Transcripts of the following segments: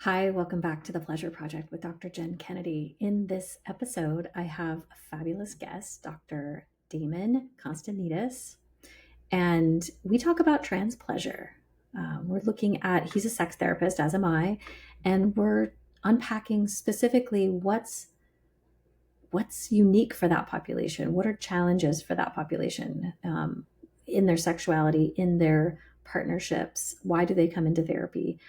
Hi, welcome back to the Pleasure Project with Dr. Jenn Kennedy. In this episode, I have a fabulous guest, Dr. Damon Constantinides, and we talk about trans pleasure. We're looking at, he's a sex therapist, as am I, and we're unpacking specifically what's unique for that population. What are challenges for that population in their sexuality, in their partnerships? Why do they come into therapy?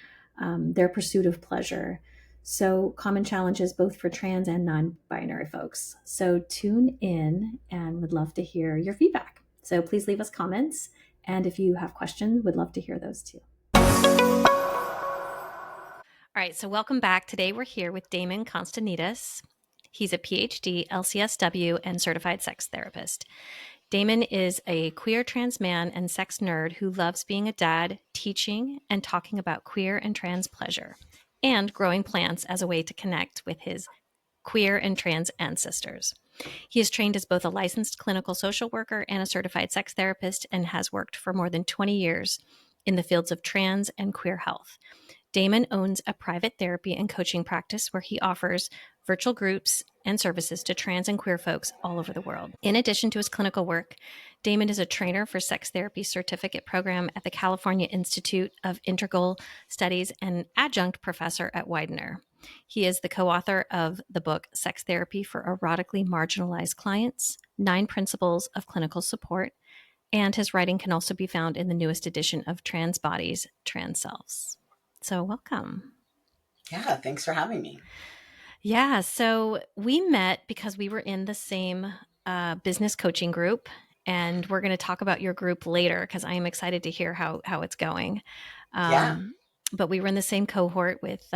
Their pursuit of pleasure. So, common challenges both for trans and non binary folks. So, tune in and would love to hear your feedback. So, please leave us comments. And if you have questions, would love to hear those too. All right, so welcome back. Today we're here with Damon Constantinides. He's a PhD, LCSW, and certified sex therapist. Damon is a queer trans man and sex nerd who loves being a dad, teaching, and talking about queer and trans pleasure, and growing plants as a way to connect with his queer and trans ancestors. He is trained as both a licensed clinical social worker and a certified sex therapist and has worked for more than 20 years in the fields of trans and queer health. Damon owns a private therapy and coaching practice where he offers virtual groups and services to trans and queer folks all over the world. In addition to his clinical work, Damon is a trainer for sex therapy certificate program at the California Institute of Integral Studies and adjunct professor at Widener. He is the co-author of the book Sextherapy for Erotically Marginalized Clients, 9 Principles of Clinical Support, and his writing can also be found in the newest edition of Trans Bodies, Trans Selves. So welcome. Yeah, thanks for having me. Yeah, so we met because we were in the same business coaching group, and we're going to talk about your group later because I am excited to hear how it's going. Yeah. But we were in the same cohort with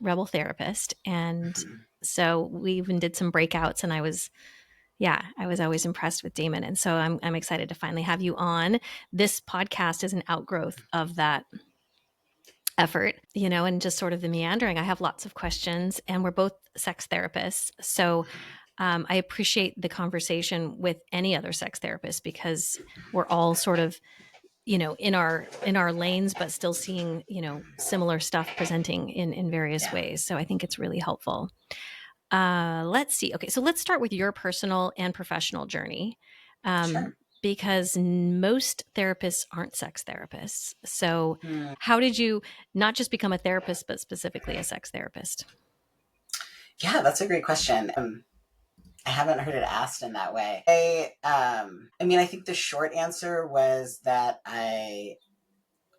Rebel Therapist, and so we even did some breakouts, and I was always impressed with Damon, and so I'm excited to finally have you on. This podcast is an outgrowth of that effort, and just sort of the meandering. I have lots of questions, and we're both sex therapists. So I appreciate the conversation with any other sex therapist because we're all sort of, in our lanes, but still seeing, similar stuff presenting in various ways. So I think it's really helpful. Let's see. Okay, so let's start with your personal and professional journey. Sure. Because most therapists aren't sex therapists. So, how did you not just become a therapist, but specifically a sex therapist? Yeah, that's a great question. I haven't heard it asked in that way. I think the short answer was that I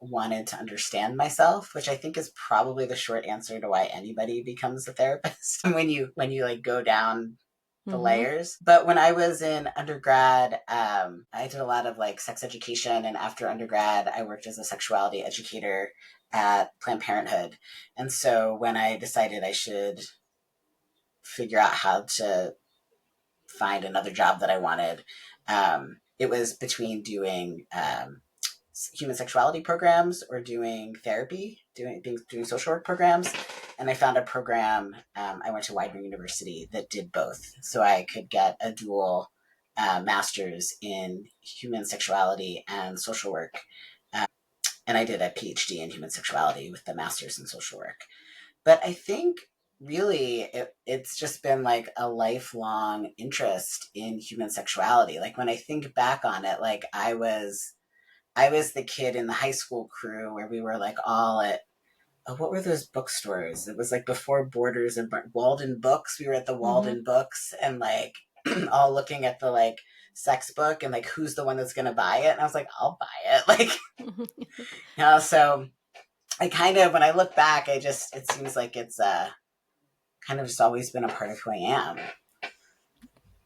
wanted to understand myself, which I think is probably the short answer to why anybody becomes a therapist when you like go down the layers. But when I was in undergrad, I did a lot of like sex education, and after undergrad, I worked as a sexuality educator at Planned Parenthood. And so when I decided I should figure out how to find another job that I wanted, it was between doing human sexuality programs or doing therapy, doing social work programs. And I found a program. I went to Widener University that did both, so I could get a dual master's in human sexuality and social work. And I did a PhD in human sexuality with the master's in social work. But I think really it's just been like a lifelong interest in human sexuality. Like when I think back on it, like I was the kid in the high school crew where we were like all at, what were those bookstores? It was like before Borders and Walden Books. We were at the Walden Books and like all looking at the like sex book and like who's the one that's going to buy it. And I was like, I'll buy it. Like, so I kind of, when I look back, it seems like it's kind of just always been a part of who I am.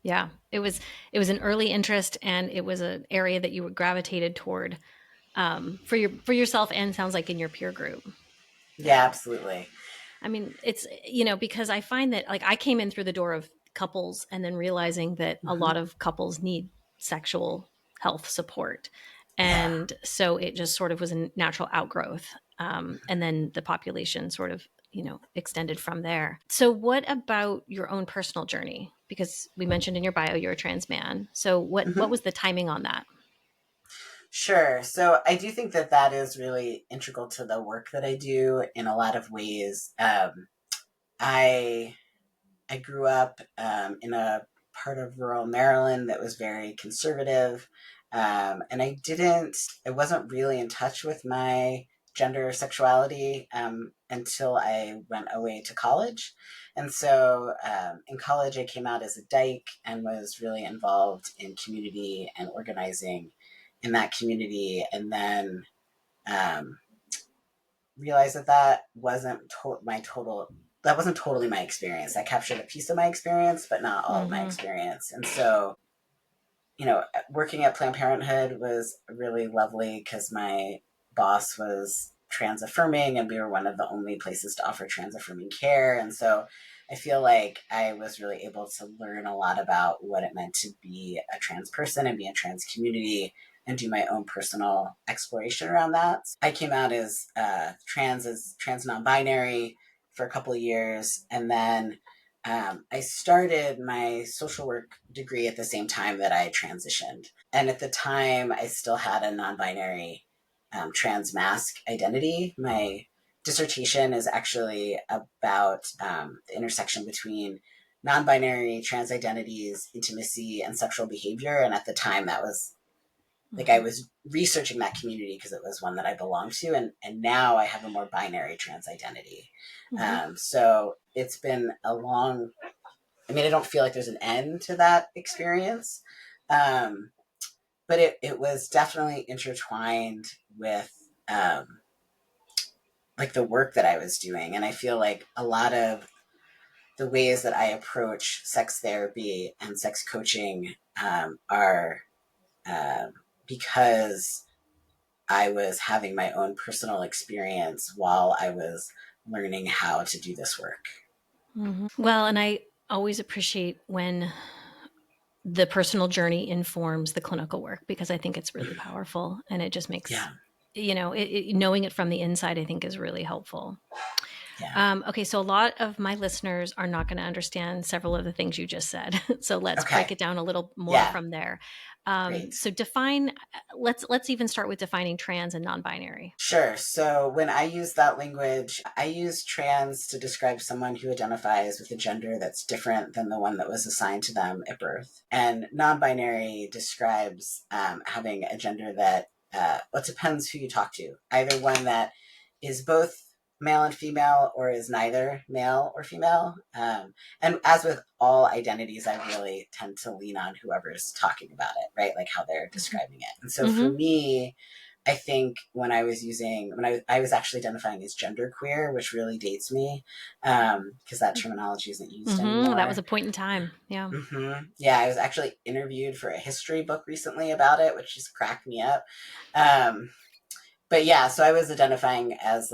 Yeah, it was an early interest, and it was an area that you gravitated toward for yourself, and sounds like in your peer group. Yeah, absolutely. I mean, it's because I find that like I came in through the door of couples, and then realizing that a lot of couples need sexual health support, and so it just sort of was a natural outgrowth, and then the population sort of extended from there. So what about your own personal journey? Because we mentioned in your bio you're a trans man. So what was the timing on that? Sure. So I do think that that is really integral to the work that I do in a lot of ways. I I grew up in a part of rural Maryland that was very conservative, and I wasn't really in touch with my gender or sexuality until I went away to college. And so in college, I came out as a dyke and was really involved in community and organizing in that community. And then um, realized that that wasn't totally my experience. I captured a piece of my experience, but not all of my Mm-hmm. experience. And so, working at Planned Parenthood was really lovely because my boss was trans affirming and we were one of the only places to offer trans affirming care. And so I feel like I was really able to learn a lot about what it meant to be a trans person and be in trans community and do my own personal exploration around that. I came out as trans non-binary for a couple of years, and then I started my social work degree at the same time that I transitioned. And at the time, I still had a non binary trans masc identity. My dissertation is actually about the intersection between non binary trans identities, intimacy, and sexual behavior. And at the time, that was like I Mm-hmm. was researching that community because it was one that I belonged to, and now I have a more binary trans identity. Mm-hmm. So it's been a long. I mean, I don't feel like there's an end to that experience, um, but it was definitely intertwined with like the work that I was doing, and I feel like a lot of the ways that I approach sex therapy and sex coaching are um, because I was having my own personal experience while I was learning how to do this work. Well, and I always appreciate when the personal journey informs the clinical work because I think it's really powerful and it just makes, Yeah, knowing it from the inside, I think is really helpful. yeah. Okay, so a lot of my listeners are not going to understand several of the things you just said. So let's break Okay, it down a little more yeah, from there. great. So define. Let's even start with defining trans and non-binary. Sure. So when I use that language, I use trans to describe someone who identifies with a gender that's different than the one that was assigned to them at birth. And non binary describes having a gender that, well, it depends who you talk to, either one that is both male and female or is neither male or female. And as with all identities, I really tend to lean on whoever's talking about it, right? Like how they're describing it. And so for Mm-hmm. me, I think when I was actually identifying as genderqueer, which really dates me, because that terminology isn't used Mm-hmm. That was anymore. a point in time. Yeah. Yeah, I was actually interviewed for a history book recently about it, which just cracked me up. Um, but yeah, so I was identifying as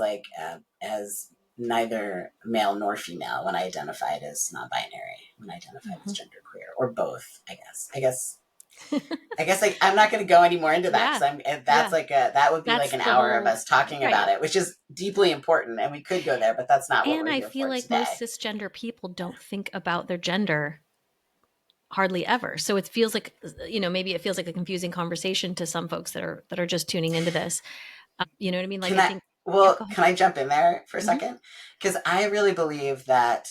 as neither male nor female when I identified as non-binary, when I identified as Mm-hmm. genderqueer, or both. I'm not going to go any more into that Yeah. because I'm that's Yeah. like a that would be like That's an the hour of whole us talking right. about it, which is deeply important, and we could go there, but that's not what And we're I here feel for like most today. cisgender people don't think about their gender hardly ever. So it feels like, maybe it feels like a confusing conversation to some folks that are just tuning into this. You know what I mean? Like Can I I? think, yeah, Well, go ahead. can I jump in there for a Mm-hmm. second? Because I really believe that,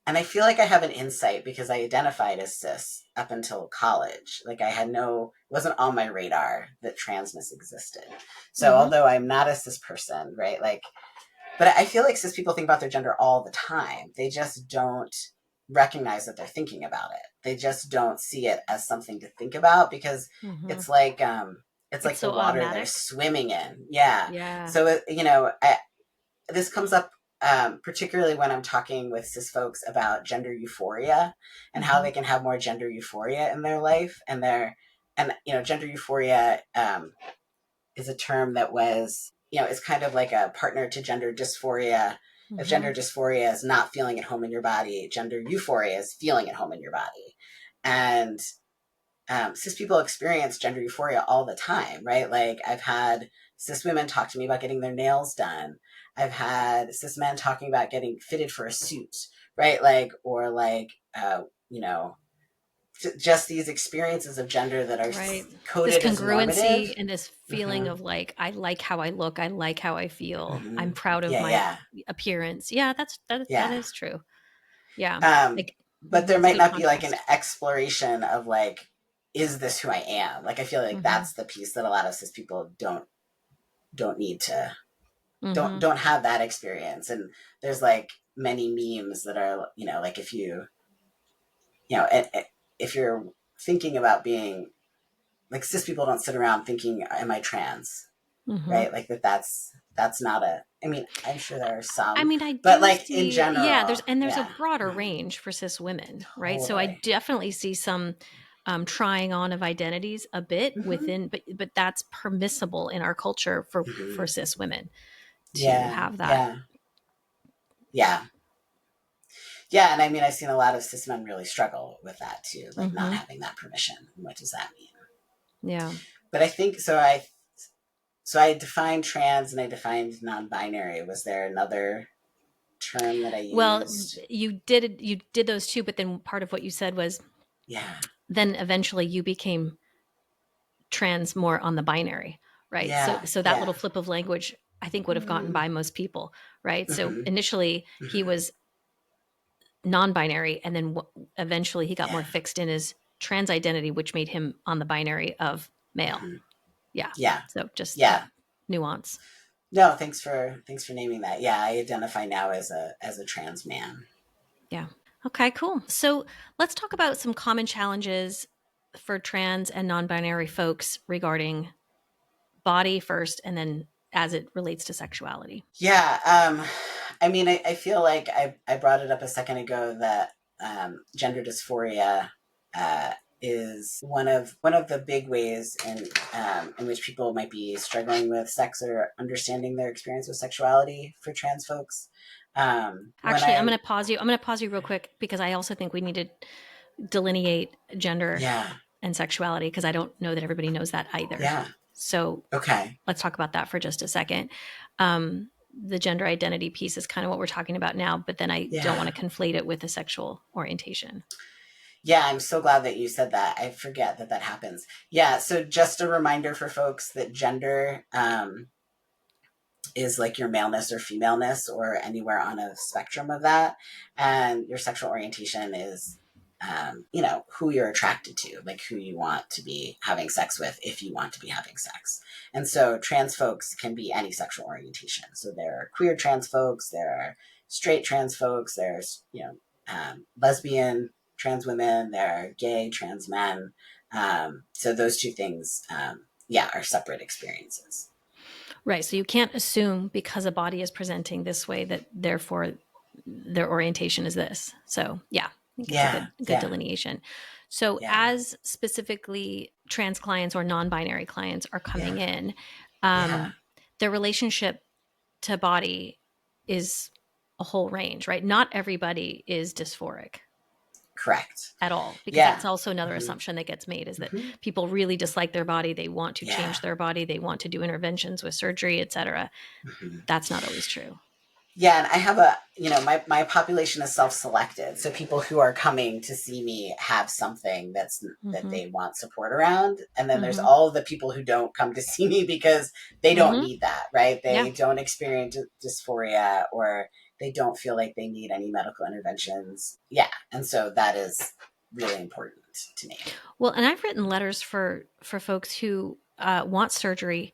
and I feel like I have an insight because I identified as cis up until college. Like I had no, it wasn't on my radar that transness existed. So Mm-hmm. although I'm not a cis person, right? Like, but I feel like cis people think about their gender all the time. They just don't recognize that they're thinking about it. They just don't see it as something to think about because Mm-hmm. it's like it's It's like the so water they're automatic. swimming in. Yeah. Yeah. So this comes up particularly when I'm talking with cis folks about gender euphoria and how Mm-hmm. they can have more gender euphoria in their life, and gender euphoria is a term that was, is kind of like a partner to gender dysphoria. If Mm-hmm. gender dysphoria is not feeling at home in your body, gender euphoria is feeling at home in your body. And cis people experience gender euphoria all the time, right? Like I've had cis women talk to me about getting their nails done. I've had cis men talking about getting fitted for a suit, right? Like, or like, you know, just these experiences of gender that are Right. This coded as congruency normative. and this feeling Mm-hmm. of like, I like how I look, I like how I feel, Mm-hmm. I'm proud of Yeah, my yeah, appearance. Yeah, that yeah. is true. Yeah. Um, Like, but there it's a might good not be like an contrast. exploration of like, is this who I am? Like, I feel like Mhm. that's the piece that a lot of cis people don't need to Mhm. don't have that experience. And there's like many memes that are, like if you know if you're thinking about being like, cis people don't sit around thinking, am I trans? Mhm. Right, like that's not a, I mean, I'm sure there are I some, mean, I but do like in see, yeah, general, there's a yeah. broader Mm-hmm. range for cis women, right? So I Totally. definitely see some trying on of identities a bit Mm-hmm. within, but that's permissible in our culture Mm-hmm. for cis women to Yeah, have that. yeah, yeah, yeah. And I mean, I've seen a lot of cis men really struggle with that too, like not Mhm. having that permission. What does that mean? Yeah. But I think so. I defined trans and I defined non-binary. Was there another term that I Well, used? you did those two, but then part of what you said was Yeah, then eventually you became trans more on the binary, right? So yeah, so that little yeah. flip of language I think would have gotten Mm-hmm. by most people, right? So Mm-hmm. initially he Mm-hmm. was non-binary and then eventually he got more Yeah. fixed in his trans identity which made him on the binary of male. Mm-hmm. Yeah. Yeah, So just yeah. nuance. No, thanks for naming that. Yeah, I identify now as a trans man. Yeah. Okay, cool. So let's talk about some common challenges for trans and non-binary folks regarding body first and then as it relates to sexuality. Yeah, I mean, I feel like I brought it up a second ago that gender dysphoria uh, is one of the big ways in which people might be struggling with sex or understanding their experience with sexuality for trans folks. When Actually, I I'm going to pause you real quick because I also think we need to delineate gender Yeah, and sexuality because I don't know that everybody knows that either. yeah, So okay, let's talk about that for just a second. The gender identity piece is kind of what we're talking about now, but then I don't want yeah. to conflate it with the sexual orientation. Yeah, I'm so glad that you said that. I forget that that happens. Yeah, so just a reminder for folks that gender is like your maleness or femaleness or anywhere on a spectrum of that. And your sexual orientation is, who you're attracted to, like who you want to be having sex with if you want to be having sex. And so trans folks can be any sexual orientation. So there are queer trans folks, there are straight trans folks, there's, lesbian trans women, there are gay trans men. So those two things, yeah, are separate experiences. Right. So you can't assume because a body is presenting this way that therefore their orientation is this. So yeah, I think it's a Yeah, good yeah, delineation. So yeah, as specifically trans clients or non-binary clients are yeah, coming in, yeah. um, their relationship to body is a whole range, right? Not everybody is dysphoric Correct. at all because Yeah. that's also another Hmm. assumption that gets made is that Hmm. people really dislike their body, they want to Yeah. change their body, they want to do interventions with surgery, etc. Hmm. That's not always true. Yeah, and I have my population is self-selected. So people who are coming to see me have something that Mhm. they want support around. And then there's Mhm. all the people who don't come to see me because they don't Mhm. need that, right? Yeah. They don't experience dysphoria or they don't feel like they need any medical interventions. Yeah. And so that is really important to me. Well, and I've written letters for folks who want surgery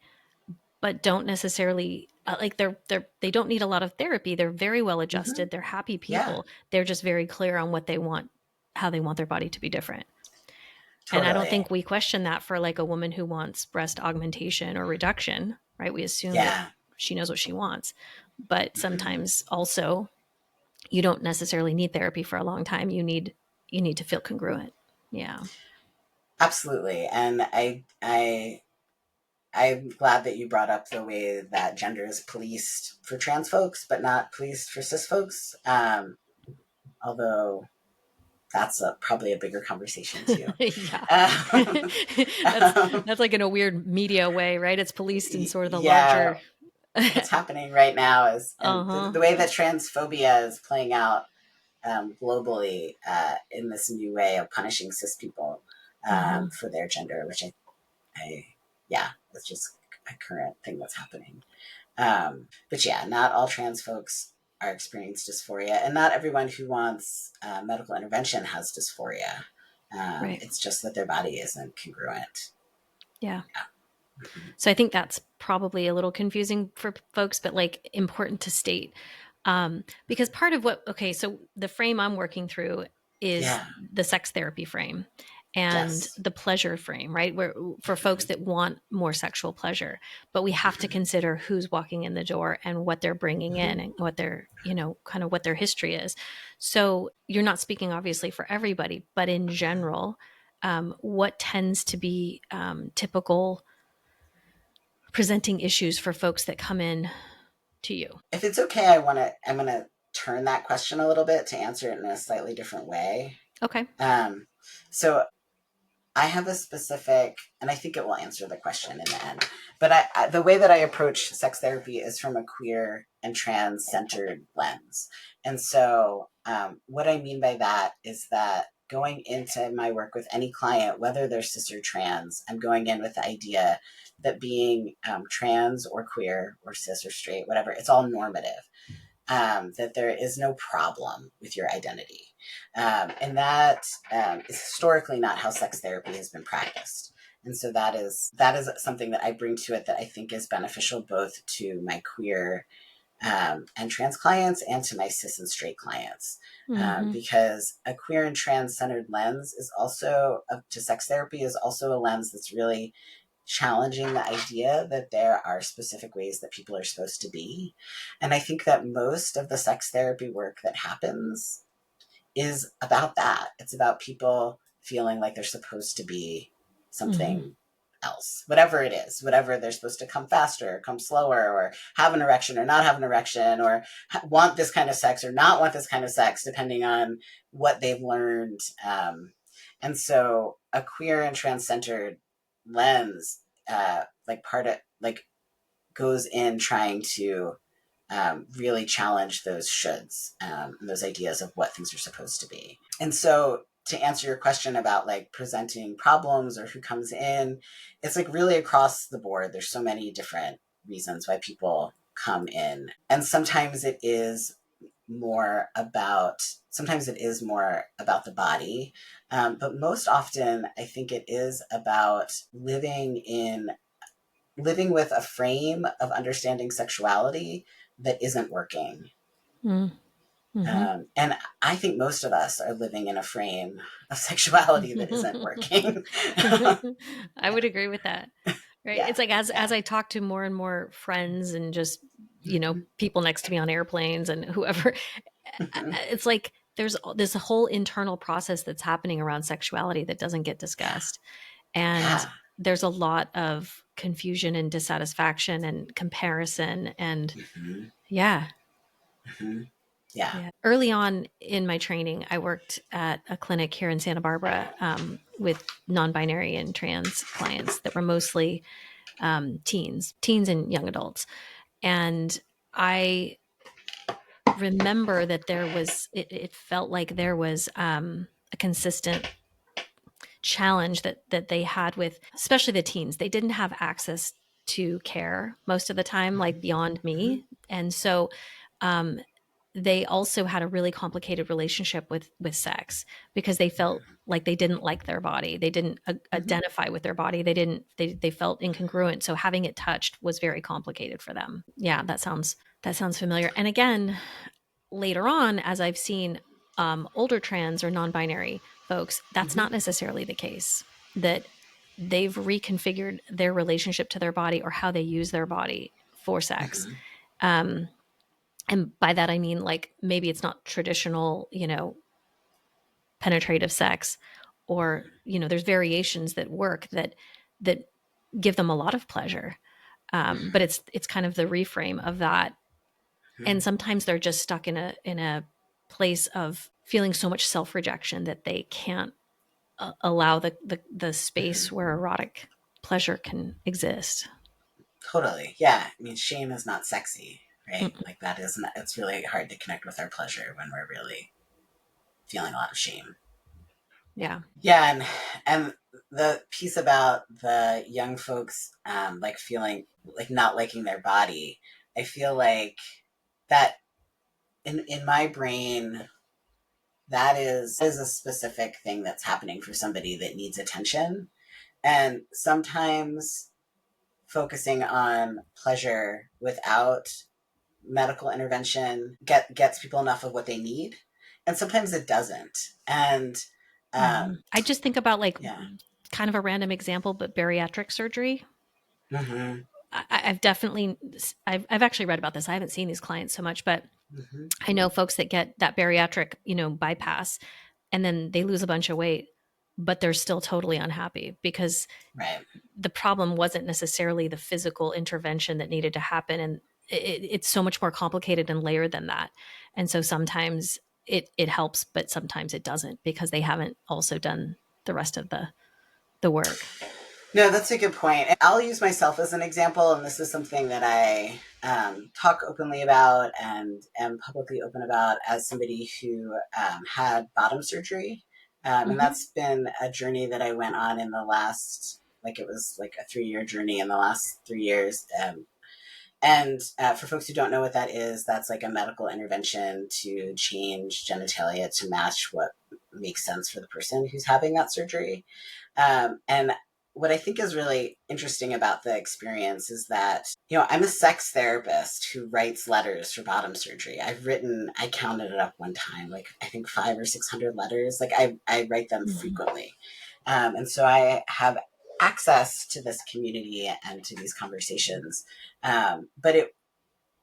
but don't necessarily like they don't need a lot of therapy. They're very well Hmm. adjusted. They're happy Yeah, people. They're just very clear on what they want, how they want their body to be different. And I don't totally. think we question that for like a woman who wants breast augmentation or reduction, right? We assume that Yeah. she knows what she wants. But Hmm. sometimes also you don't necessarily need therapy for a long time. You need to feel congruent. Yeah. Absolutely. And I'm glad that you brought up the way that gender is policed for trans folks, but not policed for cis folks. Although that's probably a bigger conversation too. Yeah. Um, that's um, that's like in a weird media way, right? It's policed in sort of the yeah, larger what's happening right now is, and the uh-huh. way that transphobia is playing out globally in this new way of punishing cis people for their gender, which yeah, it's just a current thing that's happening. But yeah, not all trans folks are experiencing dysphoria, and not everyone who wants medical intervention has dysphoria. Right. It's just that their body isn't congruent. Yeah. Yeah. Mm-hmm. So I think that's probably a little confusing for folks, but like important to state. Because part of so the frame I'm working through is Yeah. the sex therapy frame and Yes. the pleasure frame, right? Where for folks that want more sexual pleasure, but we have to consider who's walking in the door and what they're bringing in and what their, kind of what their history is. So you're not speaking obviously for everybody, but in general, what tends to be typical presenting issues for folks that come in to you? If it's okay, I'm gonna turn that question a little bit to answer it in a slightly different way. Okay. So I have a specific, and I think it will answer the question in the end. But the way that I approach sex therapy is from a queer and trans centered lens. And so, what I mean by that is that going into my work with any client, whether they're cis or trans, I'm going in with the idea that being trans or queer or cis or straight, whatever, it's all normative. That there is no problem with your identity. And that is historically not how sex therapy has been practiced. And so that is something that I bring to it that I think is beneficial both to my queer and trans clients and to my cis and straight clients. Because a queer and trans centered lens is also, to sex therapy, is also a lens that's really challenging the idea that there are specific ways that people are supposed to be. And I think that most of the sex therapy work that happens is about that. It's about people feeling like they're supposed to be something else, whatever it is, whatever they're supposed to come faster, or come slower, or have an erection or not have an erection, or want this kind of sex or not want this kind of sex, depending on what they've learned. And so a queer and trans centered lens, goes in trying to really challenge those shoulds, those ideas of what things are supposed to be. And so to answer your question about like presenting problems or who comes in, it's like really across the board. There's so many different reasons why people come in. And sometimes it is more about the body, but most often I think it is about living with a frame of understanding sexuality that isn't working. And I think most of us are living in a frame of sexuality that isn't working. I would agree with that. Right. Yeah. It's like as I talk to more and more friends and just, people next to me on airplanes and whoever, it's like there's this whole internal process that's happening around sexuality that doesn't get discussed. And Yeah. there's a lot of confusion and dissatisfaction and comparison and yeah. Yeah. Early on in my training, I worked at a clinic here in Santa Barbara with non-binary and trans clients that were mostly teens and young adults. And I remember that it felt like there was a consistent challenge that they had with, especially the teens. They didn't have access to care most of the time, like beyond me. And so um, they also had a really complicated relationship with sex because they felt like they didn't like their body. They didn't identify with their body. They felt incongruent. So having it touched was very complicated for them. Yeah, that sounds familiar. And again, later on, as I've seen older trans or non-binary folks, that's not necessarily the case. That they've reconfigured their relationship to their body or how they use their body for sex. And by that, I mean, like, maybe it's not traditional, penetrative sex, or, there's variations that work that give them a lot of pleasure. But it's kind of the reframe of that. And sometimes they're just stuck in a place of feeling so much self-rejection that they can't allow the space where erotic pleasure can exist. Totally. Yeah. I mean, shame is not sexy, right? Mm-mm. Like that isn't, it's really hard to connect with our pleasure when we're really feeling a lot of shame. Yeah. Yeah, and the piece about the young folks like feeling like not liking their body, I feel like that in my brain that is a specific thing that's happening for somebody that needs attention. And sometimes focusing on pleasure without medical intervention gets people enough of what they need, and sometimes it doesn't. And I just think about like yeah. kind of a random example, but bariatric surgery. Mm-hmm. I've definitely, I've actually read about this. I haven't seen these clients so much, but Mm-hmm. I know folks that get that bariatric, bypass, and then they lose a bunch of weight, but they're still totally unhappy because Right. the problem wasn't necessarily the physical intervention that needed to happen. And it's so much more complicated and layered than that. And so sometimes it helps, but sometimes it doesn't because they haven't also done the rest of the work. No, that's a good point. I'll use myself as an example, and this is something that I talk openly about and am publicly open about as somebody who had bottom surgery. And Mm-hmm. that's been a journey that I went on in the last, like it was like a 3-year journey in the last 3 years. And for folks who don't know what that is, that's like a medical intervention to change genitalia to match what makes sense for the person who's having that surgery. And what I think is really interesting about the experience is that, I'm a sex therapist who writes letters for bottom surgery. I counted it up one time, like I think 500 or 600 letters. Like I write them Mm-hmm. frequently. And so I have access to this community and to these conversations. But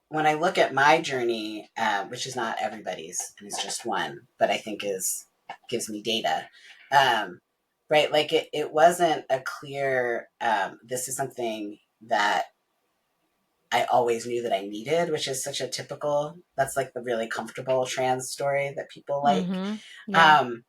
when I look at my journey, which is not everybody's and it's just one, but I think gives me data. Right, like it wasn't a clear. This is something that I always knew that I needed, which is such a typical. That's like the really comfortable trans story that people like. Mm-hmm. Yeah. Um,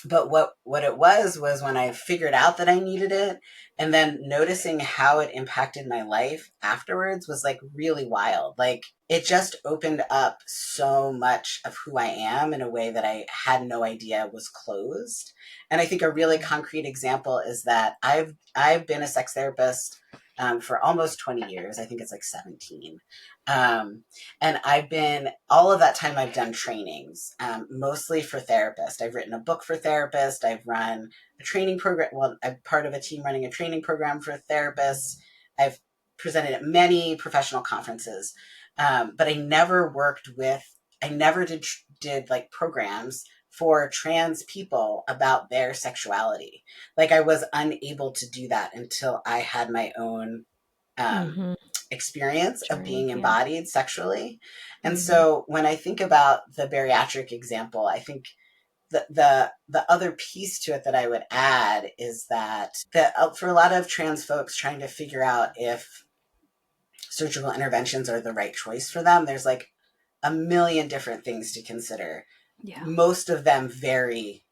but what it was when I figured out that I needed it, and then noticing how it impacted my life afterwards was like really wild. Like it just opened up so much of who I am in a way that I had no idea was closed. And I think a really concrete example is that I've been a sex therapist for almost 20 years. I think it's like 17. And all of that time I've done trainings, mostly for therapists. I've written a book for therapists. I've run a training program. Well, I'm part of a team running a training program for therapists. I've presented at many professional conferences. But I never did like programs for trans people about their sexuality. Like I was unable to do that until I had my own um, Mm-hmm. experience of Journey. being Yeah. embodied sexually. And Mm-hmm. so when I think about the bariatric example, I think the other piece to it that I would add is that for a lot of trans folks trying to figure out if surgical interventions are the right choice for them, there's like a million different things to consider. Yeah. Most of them very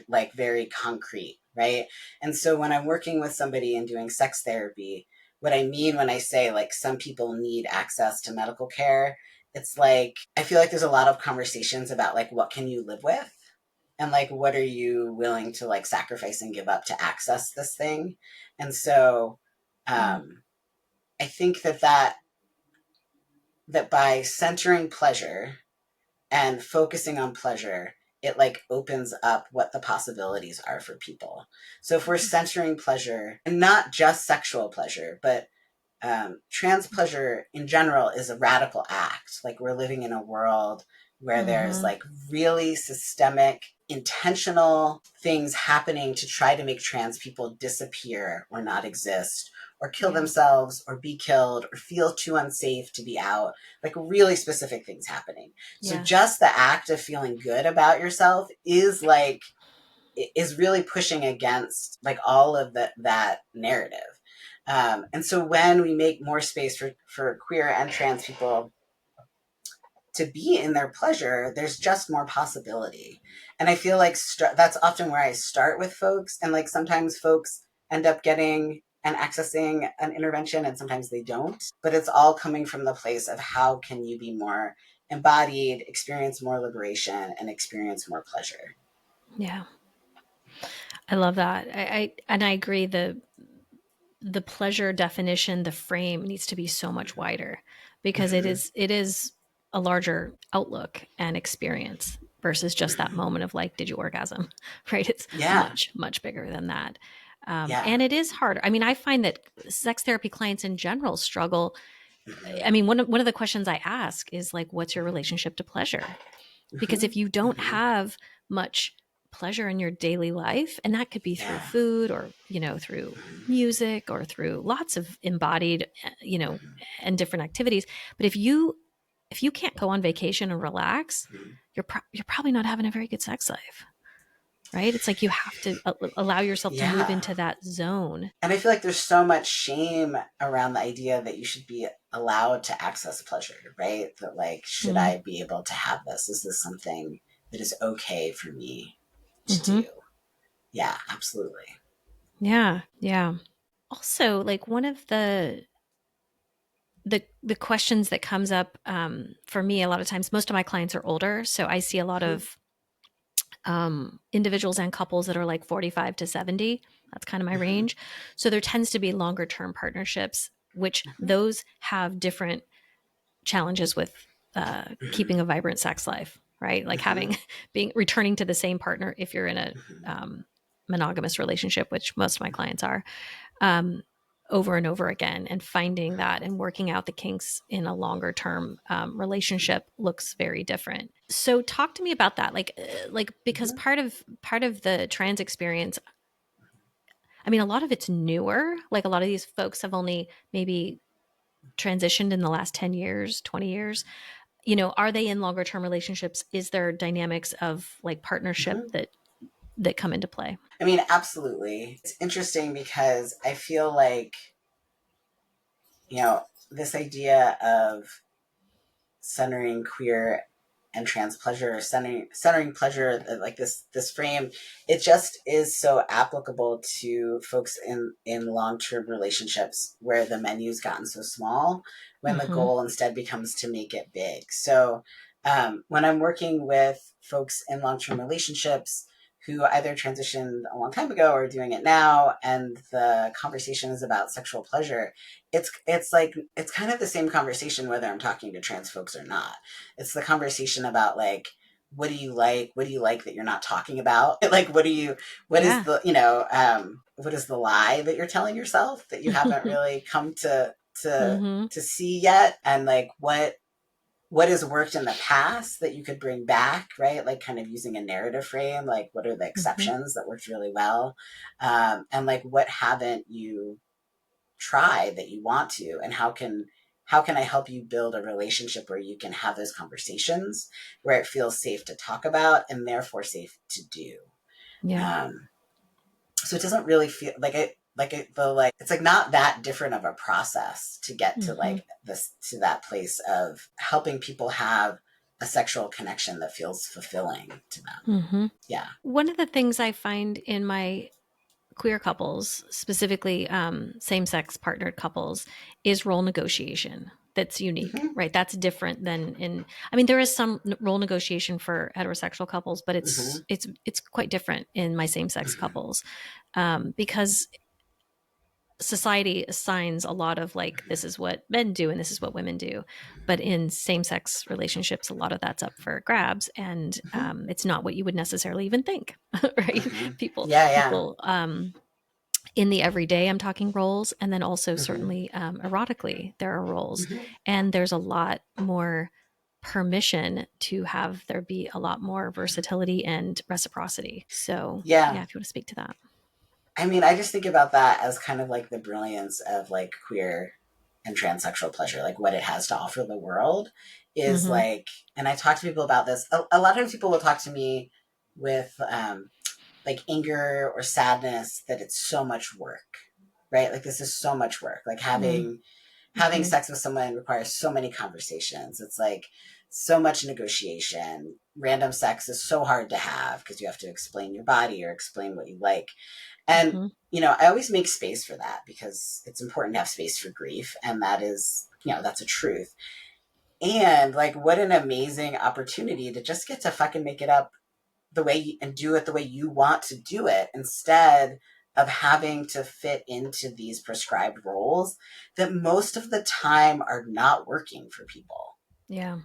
like very concrete, right? And so when I'm working with somebody and doing sex therapy, what I mean when I say like some people need access to medical care, it's like I feel like there's a lot of conversations about like what can you live with, and like what are you willing to like sacrifice and give up to access this thing. And so Mm. I think that by centering pleasure and focusing on pleasure, it like opens up what the possibilities are for people. So if we're centering pleasure, and not just sexual pleasure, but trans pleasure in general is a radical act. Like we're living in a world where there's Mm-hmm. like really systemic, intentional things happening to try to make trans people disappear or not exist or kill Yeah. themselves or be killed or feel too unsafe to be out. Like really specific things happening. So Yeah. just the act of feeling good about yourself is really pushing against like all of that narrative. And so when we make more space for queer and trans people to be in their pleasure, there's just more possibility. And I feel like that's often where I start with folks. And like sometimes folks end up getting and accessing an intervention and sometimes they don't. But it's all coming from the place of how can you be more embodied, experience more liberation, and experience more pleasure. Yeah. I love that. I agree. The pleasure definition, the frame needs to be so much wider because Mm-hmm. it is a larger outlook and experience versus just that Mm-hmm. moment of like, did you orgasm? Right? It's Yeah. much bigger than that. Yeah. And it is harder. I mean, I find that sex therapy clients in general struggle. Mm-hmm. I mean, one of the questions I ask is like, what's your relationship to pleasure? Because Mm-hmm. if you don't Mm-hmm. have much pleasure in your daily life, and that could be through Yeah. food or, through music or through lots of embodied, and different activities. But if you can't go on vacation and relax, Mm-hmm. you're probably not having a very good sex life, right? It's like you have to allow yourself to move Yeah. into that zone. And I feel like there's so much shame around the idea that you should be allowed to access pleasure, right? That, like, should Mm-hmm. I be able to have this? Is this something that is okay for me to Mm-hmm. do? Yeah, absolutely. Yeah, yeah. Also, like one of the questions that comes up, for me a lot of times, most of my clients are older, so I see a lot Mm-hmm. of individuals and couples that are like 45 to 70. That's kind of my Mm-hmm. range. So there tends to be longer term partnerships, which Mm-hmm. those have different challenges with Mm-hmm. keeping a vibrant sex life, right? Like Mm-hmm. having being returning to the same partner if you're in a Mm-hmm. monogamous relationship, which most of my clients are, um, over and over again, and finding that and working out the kinks in a longer term relationship looks very different. So talk to me about that, like because Mm-hmm. part of the trans experience, I mean, a lot of it's newer. Like a lot of these folks have only maybe transitioned in the last 10 years, 20 years. Are they in longer term relationships? Is there dynamics of like partnership Mm-hmm. that come into play? I mean, absolutely. It's interesting because I feel like, this idea of centering queer and trans pleasure, centering pleasure, like this frame, it just is so applicable to folks in long-term relationships where the menu's gotten so small, when the Mm-hmm. goal instead becomes to make it big. So when I'm working with folks in long-term relationships who either transitioned a long time ago or doing it now, and the conversation is about sexual pleasure, it's kind of the same conversation whether I'm talking to trans folks or not. It's the conversation about, like, what do you like that you're not talking about? Like, what is Yeah. the, what is the lie that you're telling yourself that you haven't really come to Mm-hmm. to see yet? And, like, what has worked in the past that you could bring back, right? Like, kind of using a narrative frame, like, what are the Mm-hmm. exceptions that worked really well? And, like, what haven't you tried that you want to, and how can I help you build a relationship where you can have those conversations, where it feels safe to talk about and therefore safe to do. Yeah. So it doesn't really feel like it's like not that different of a process to get to, Mm-hmm. like, this, to that place of helping people have a sexual connection that feels fulfilling to them. Mm-hmm. Yeah. One of the things I find in my queer couples, specifically same sex partnered couples, is role negotiation. That's unique, Mm-hmm. right? That's different than I mean, there is some role negotiation for heterosexual couples, but Mm-hmm. it's quite different in my same sex Mm-hmm. couples, because society assigns a lot of like, this is what men do and this is what women do, but in same-sex relationships a lot of that's up for grabs, and Mm-hmm. it's not what you would necessarily even think. Right? Mm-hmm. people Yeah, yeah. people in the everyday, I'm talking roles, and then also Mm-hmm. certainly erotically there are roles, Mm-hmm. and there's a lot more permission to have there be a lot more versatility and reciprocity. So Yeah. yeah, if you want to speak to that. I mean, I just think about that as kind of like the brilliance of, like, queer and transsexual pleasure, like what it has to offer the world is Mm-hmm. like, and I talk to people about this. A lot of times people will talk to me with, like, anger or sadness that it's so much work, right? Like, this is so much work. Like, having Mm-hmm. sex with someone requires so many conversations. It's like so much negotiation. Random sex is so hard to have because you have to explain your body or explain what you like. And, Mm-hmm. I always make space for that because it's important to have space for grief. And that is, that's a truth. And like, what an amazing opportunity to just get to fucking make it up the way and do it the way you want to do it, instead of having to fit into these prescribed roles that most of the time are not working for people. Yeah.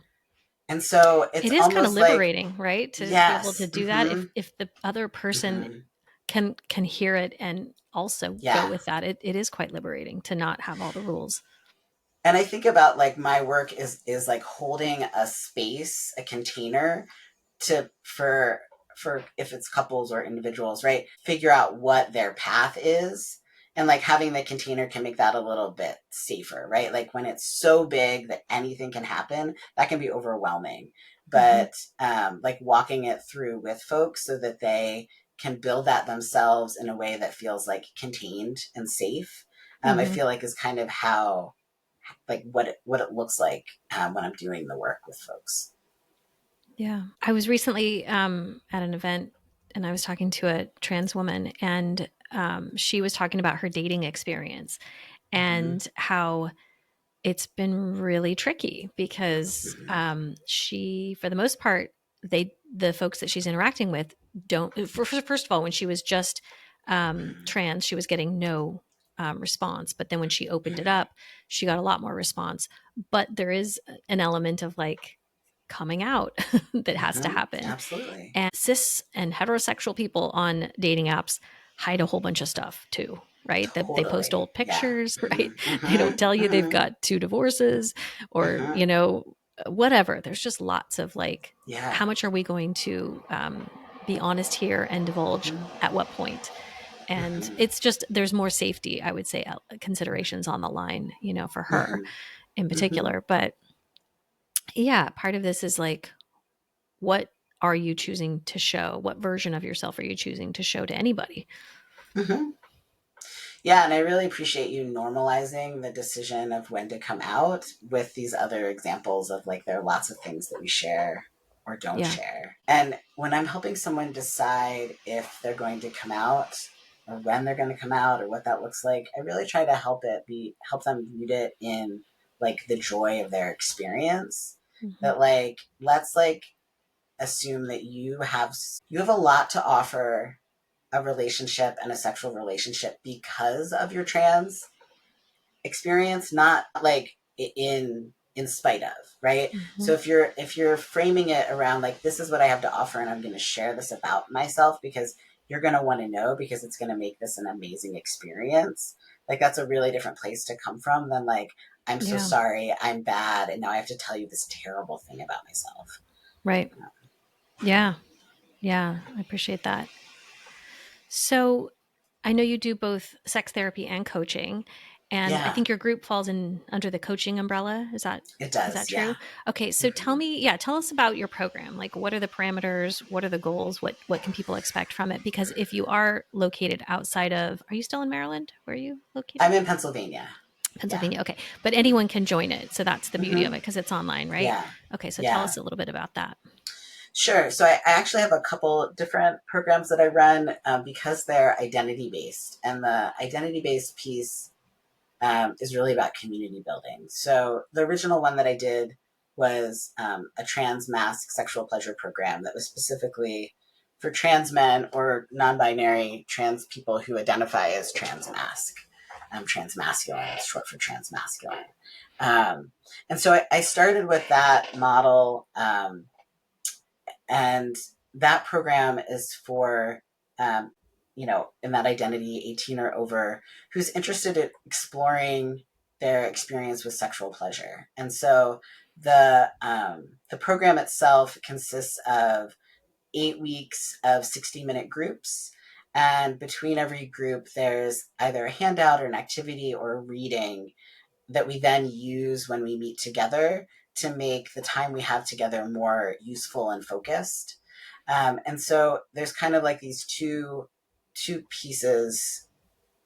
And so it's It is kind of almost like, liberating, right? To be able to yes, do that. If the other person can hear it and also go yeah. with that, it is quite liberating to not have all the rules. And I think about like my work is like holding a space, a container to for if it's couples or individuals, right? Figure out what their path is. And like having the container can make that a little bit safer, right? Like when it's so big that anything can happen, that can be overwhelming. But like walking it through with folks so that they can build that themselves in a way that feels like contained and safe, I feel like is kind of how, like what it looks like when I'm doing the work with folks. Yeah. I was recently at an event and I was talking to a trans woman, and she was talking about her dating experience and how it's been really tricky because she, for the most part, the folks that she's interacting with don't. First of all, when she was just trans, she was getting no response, but then when she opened it up, she got a lot more response. But there is an element of like coming out that has to happen. Absolutely. And cis and heterosexual people on dating apps hide a whole bunch of stuff too, right? That they post Totally. old Yeah. pictures, right? They don't tell you they've got 2 divorces or, whatever. There's just lots of like, Yeah. how much are we going to be honest here and divulge at what point? And it's just, there's more safety, I would say, considerations on the line, for her in particular. But yeah, part of this is like, what are you choosing to show? What version of yourself are you choosing to show to anybody? Yeah, and I really appreciate you normalizing the decision of when to come out with these other examples of like there are lots of things that we share or don't Yeah. share. And when I'm helping someone decide if they're going to come out or when they're going to come out or what that looks like, I really try to help them root it in like the joy of their experience. Mm-hmm. That like let's like assume that you have a lot to offer a relationship and a sexual relationship because of your trans experience, not like in spite of, right? Mm-hmm. So if you're framing it around like this is what I have to offer and I'm going to share this about myself because you're going to want to know because it's going to make this an amazing experience, like that's a really different place to come from than like I'm so Yeah. sorry, I'm bad, and now I have to tell you this terrible thing about myself. Right. Yeah. Yeah. I appreciate that. So I know you do both sex therapy and coaching, and I Yeah, think your group falls in under the coaching umbrella. it Is that does. Yeah. true? Okay, so tell us about your program. Like, what are the parameters? What are the goals? What can people expect from it? Because if you are located outside of, are you still in Maryland? Where are you located? I'm in Pennsylvania. Yeah. Pennsylvania. Okay, but anyone can join it. So that's the beauty of it because it's online, right? Yeah. Okay, so tell Yeah. us a little bit about that. Sure. So I actually have a couple different programs that I run because they're identity based, and the identity based piece is really about community building. So the original one that I did was a trans mask sexual pleasure program that was specifically for trans men or non-binary trans people who identify as trans mask. Transmasculine is short for transmasculine. And so I started with that model. And that program is for in that identity 18 or over who's interested in exploring their experience with sexual pleasure. And so the program itself consists of 8 weeks of 60-minute groups, and between every group there's either a handout or an activity or a reading that we then use when we meet together to make the time we have together more useful and focused. And so there's kind of like these two pieces.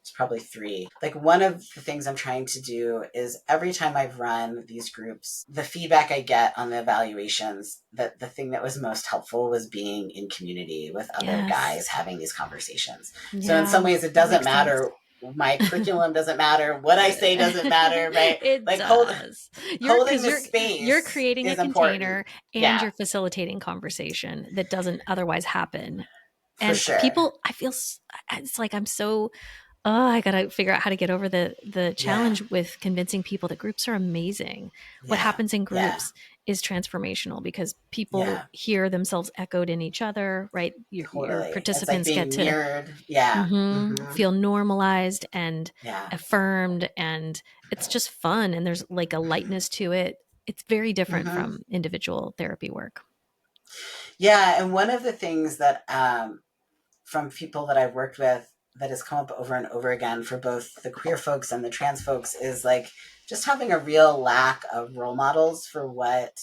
It's probably three. Like one of the things I'm trying to do is every time I've run these groups, the feedback I get on the evaluations, that the thing that was most helpful was being in community with other Yes. guys having these conversations. So in some Yeah, ways, it that doesn't makes sense. matter my curriculum doesn't matter, what I say doesn't matter, right? It Like does. holding Because the you're space creating a is important. container and Yeah, you're facilitating conversation that doesn't otherwise happen. for And sure. people, I feel it's like I'm so oh, I gotta figure out how to get over the Yeah, challenge with convincing people that groups are amazing. What yeah, happens in yeah, groups is transformational because people yeah, hear themselves echoed in each other, right? Your totally. It's like participants get being to mirrored. Yeah. feel normalized and Yeah. affirmed, and it's just fun. And there's like a lightness to it. It's very different hmm from individual therapy work. Yeah. And one of the things that, from people that I've worked with that has come up over and over again for both the queer folks and the trans folks is like just having a real lack of role models for what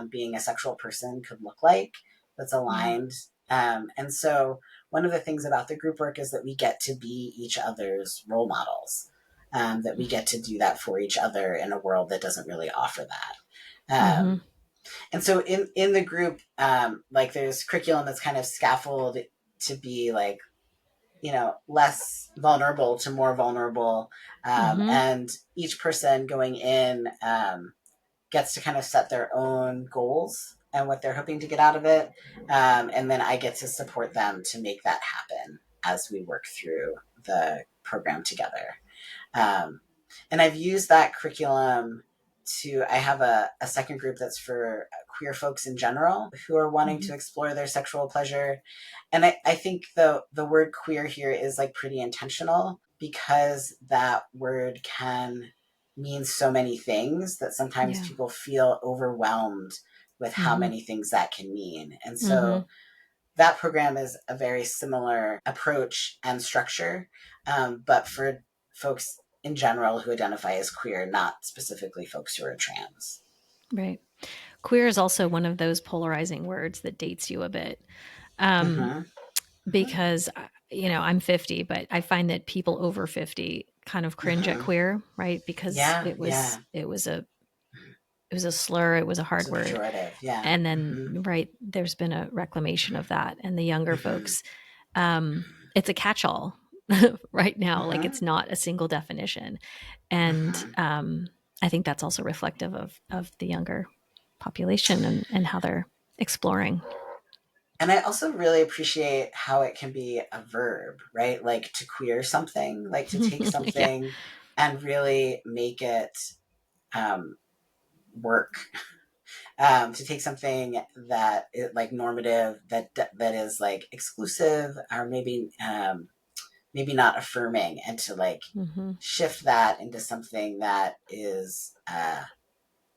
being a sexual person could look like that's Yeah. aligned. And so one of the things about the group work is that we get to be each other's role models, that we get to do that for each other in a world that doesn't really offer that. Mm-hmm. And so in the group, like there's curriculum that's kind of scaffolded to be like, less vulnerable to more vulnerable. Mm-hmm. And each person going in gets to kind of set their own goals and what they're hoping to get out of it. And then I get to support them to make that happen as we work through the program together. Um, and I've used that curriculum I have a second group that's for queer folks in general who are wanting Mm-hmm. to explore their sexual pleasure. And I think the word queer here is like pretty intentional because that word can mean so many things that sometimes Yeah. people feel overwhelmed with how Mm-hmm. many things that can mean. And Mm-hmm. so that program is a very similar approach and structure, but for folks in general who identify as queer, not specifically folks who are trans. Right. Queer is also one of those polarizing words that dates you a bit. Um, Mm-hmm. Mm-hmm. because I'm 50, but I find that people over 50 kind of cringe at Mm-hmm. queer, right? Because Yeah, yeah. it was a slur, it was a It's hard a word. pejorative. Yeah. And then Mm-hmm. right, there's been a reclamation of that. And the younger Mm-hmm. folks, it's a catch-all right now. Like Mm-hmm. it's not a single definition. And Mm-hmm. I think that's also reflective of the younger population and how they're exploring. And I also really appreciate how it can be a verb, right? Like to queer something, like to take Yeah. something and really make it work, to take something that is like normative, that is like exclusive, or maybe not affirming, and to like Mm-hmm. shift that into something that is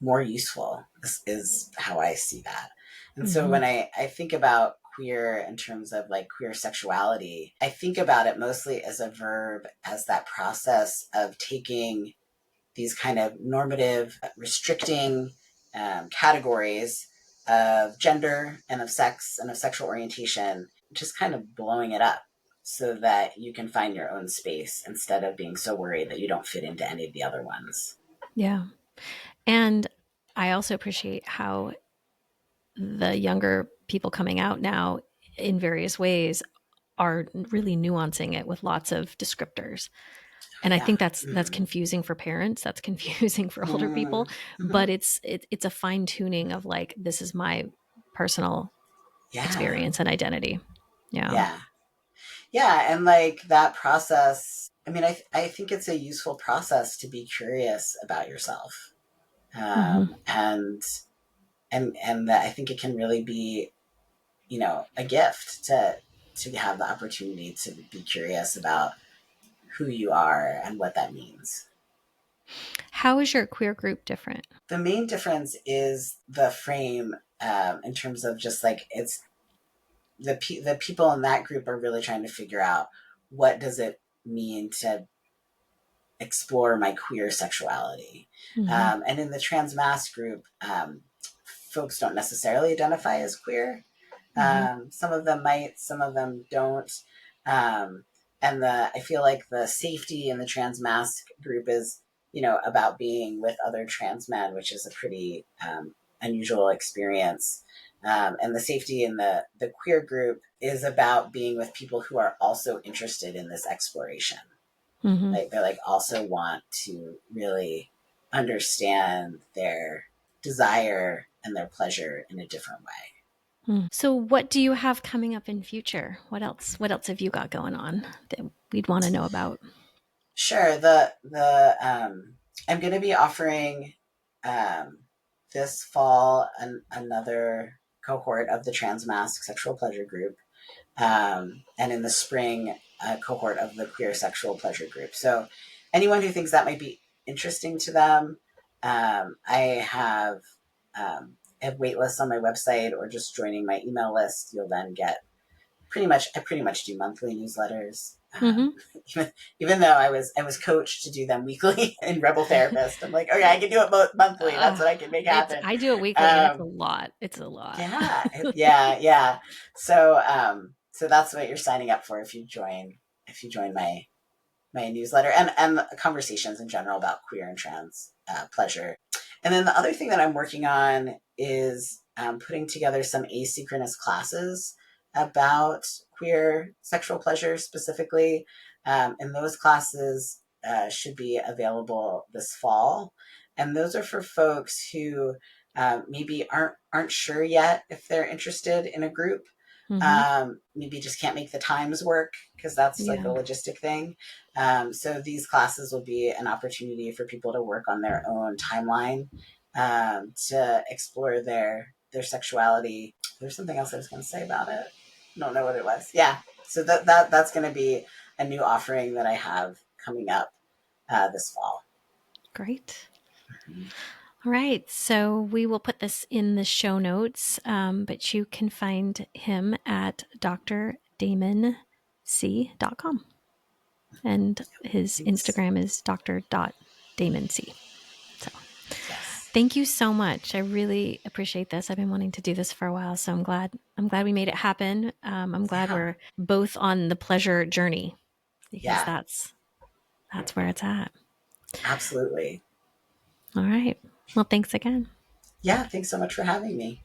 more useful. This is how I see that. And so Mm-hmm. when I think about queer in terms of like queer sexuality, I think about it mostly as a verb, as that process of taking these kind of normative, restricting categories of gender and of sex and of sexual orientation, just kind of blowing it up so that you can find your own space instead of being so worried that you don't fit into any of the other ones. Yeah. And I also appreciate how the younger people coming out now in various ways are really nuancing it with lots of descriptors. Oh, And I yeah. think that's Mm-hmm. confusing for parents, that's confusing for older people, Mm-hmm. but it's a fine tuning of like this is my personal Yeah. experience and identity. Yeah. Yeah. Yeah. And like that process, I mean, I think it's a useful process to be curious about yourself. Mhm. And that I think it can really be, a gift to have the opportunity to be curious about who you are and what that means. How is your queer group different? The main difference is the frame, in terms of just like it's the people in that group are really trying to figure out what does it mean to explore my queer sexuality. Mhm. And in the trans mass group, folks don't necessarily identify as queer. Mhm. Some of them might, some of them don't. Um, and I feel like the safety in the trans mask group is, about being with other trans men, which is a pretty unusual experience. And the safety in the queer group is about being with people who are also interested in this exploration. Mm-hmm. Like they like also want to really understand their desire and their pleasure in a different way. So what do you have coming up in future? What else have you got going on that we'd want to know about? Sure. The I'm going to be offering um, this fall another cohort of the Transmask Sexual Pleasure Group, and in the spring a cohort of the Queer Sexual Pleasure Group. So anyone who thinks that might be interesting to them, I have wait lists on my website, or just joining my email list. You'll then get I pretty much do monthly newsletters. Mm-hmm. Even, even though I was coached to do them weekly in Rebel Therapist, I'm like, okay, I can do it both monthly. That's what I can make It's happen. I do it weekly and it's a Um, lot. It's a lot. yeah, yeah. So that's what you're signing up for if you join my newsletter, and conversations in general about queer and trans pleasure. And then the other thing that I'm working on is putting together some asynchronous classes about queer sexual pleasure specifically. And those classes should be available this fall. And those are for folks who maybe aren't sure yet if they're interested in a group. Mm-hmm. Maybe just can't make the times work because that's like a Yeah. logistic thing. So these classes will be an opportunity for people to work on their own timeline, to explore their sexuality. There's something else I was going to say about it. I don't know what it was. Yeah. So that's going to be a new offering that I have coming up this fall. Great. Mhm. All right. So we will put this in the show notes, but you can find him at drdamonc.com. And his Thanks. Instagram is dr.damonc. So Yes. thank you so much. I really appreciate this. I've been wanting to do this for a while, so I'm glad we made it happen. I'm glad Yeah. we're both on the pleasure journey, because Yeah. that's where it's at. Absolutely. All right. Well, thanks again. Yeah. Thanks so much for having me.